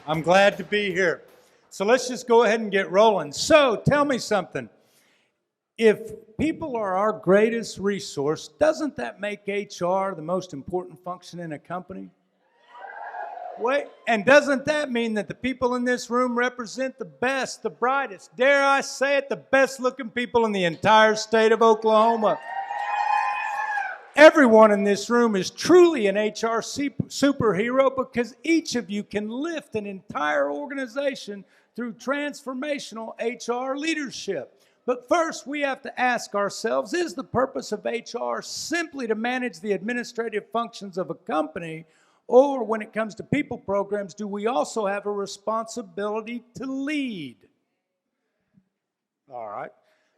I'm glad to be here. So let's just go ahead and get rolling. So tell me something. If people are our greatest resource, doesn't that make HR the most important function in a company? Wait, and doesn't that mean that the people in this room represent the best, the brightest, dare I say it, the best looking people in the entire state of Oklahoma? Everyone in this room is truly an HR superhero because each of you can lift an entire organization through transformational HR leadership. But first, we have to ask ourselves, is the purpose of HR simply to manage the administrative functions of a company, or when it comes to people programs, do we also have a responsibility to lead? All right.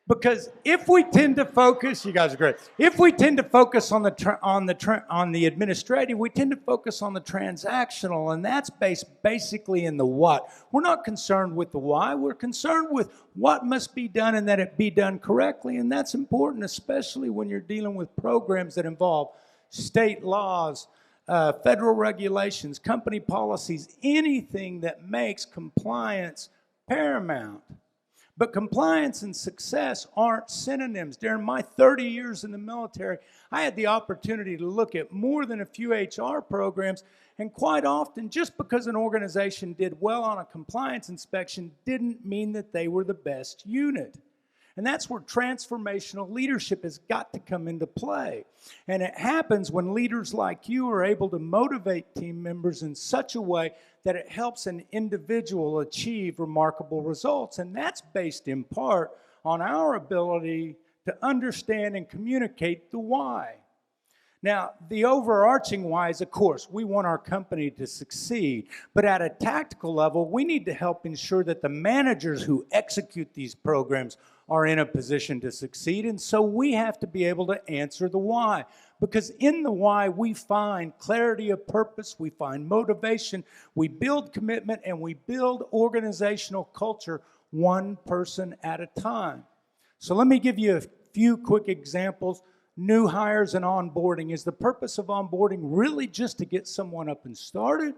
Because if we tend to focus, you guys are great. If we tend to focus on the administrative, we tend to focus on the transactional, and that's basically in the what. We're not concerned with the why. We're concerned with what must be done and that it be done correctly, and that's important, especially when you're dealing with programs that involve state laws, federal regulations, company policies, anything that makes compliance paramount. But compliance and success aren't synonyms. During my 30 years in the military, I had the opportunity to look at more than a few HR programs, and quite often, just because an organization did well on a compliance inspection didn't mean that they were the best unit. And that's where transformational leadership has got to come into play. And it happens when leaders like you are able to motivate team members in such a way that it helps an individual achieve remarkable results. And that's based in part on our ability to understand and communicate the why. Now, the overarching why is, of course, we want our company to succeed. But at a tactical level, we need to help ensure that the managers who execute these programs are in a position to succeed. And so we have to be able to answer the why. Because in the why, we find clarity of purpose, we find motivation, we build commitment, and we build organizational culture one person at a time. So let me give you a few quick examples. New hires and onboarding. Is the purpose of onboarding really just to get someone up and started?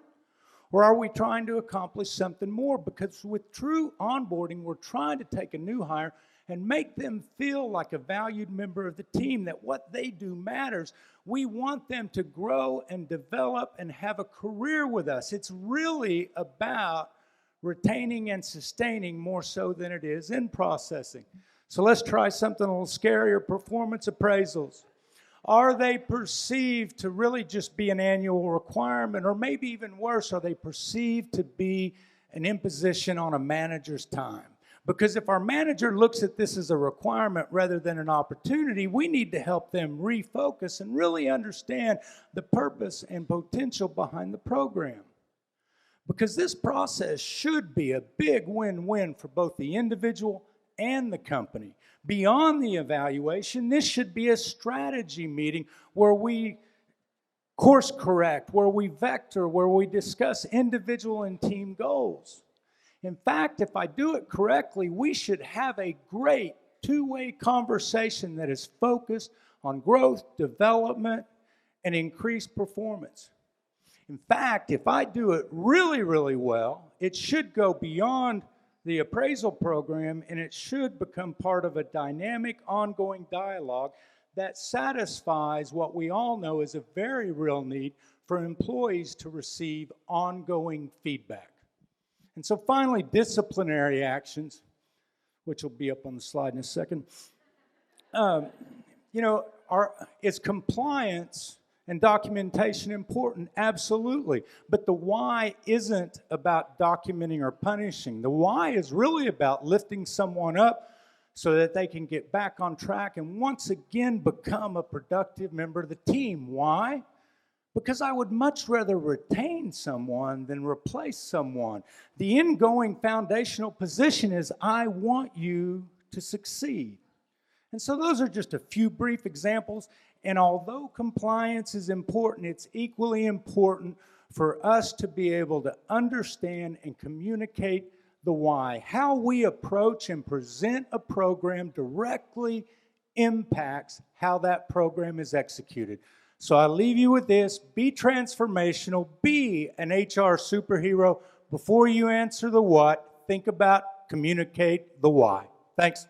Or are we trying to accomplish something more? Because with true onboarding, we're trying to take a new hire and make them feel like a valued member of the team, that what they do matters. We want them to grow and develop and have a career with us. It's really about retaining and sustaining more so than it is in processing. So let's try something a little scarier, performance appraisals. Are they perceived to really just be an annual requirement, or maybe even worse, are they perceived to be an imposition on a manager's time? Because if our manager looks at this as a requirement rather than an opportunity, we need to help them refocus and really understand the purpose and potential behind the program. Because this process should be a big win-win for both the individual and the company. Beyond the evaluation, this should be a strategy meeting where we course correct, where we vector, where we discuss individual and team goals. In fact, if I do it correctly, we should have a great two-way conversation that is focused on growth, development, and increased performance. In fact, if I do it really, really well, it should go beyond the appraisal program, and it should become part of a dynamic, ongoing dialogue that satisfies what we all know is a very real need for employees to receive ongoing feedback. And so finally, disciplinary actions, which will be up on the slide in a second. Is compliance and documentation important? Absolutely. But the why isn't about documenting or punishing. The why is really about lifting someone up so that they can get back on track and once again become a productive member of the team. Why? Because I would much rather retain someone than replace someone. The ingoing foundational position is I want you to succeed. And so those are just a few brief examples. And although compliance is important, it's equally important for us to be able to understand and communicate the why. How we approach and present a program directly impacts how that program is executed. So I leave you with this: be transformational, be an HR superhero, before you answer the what, think about, communicate the why. Thanks.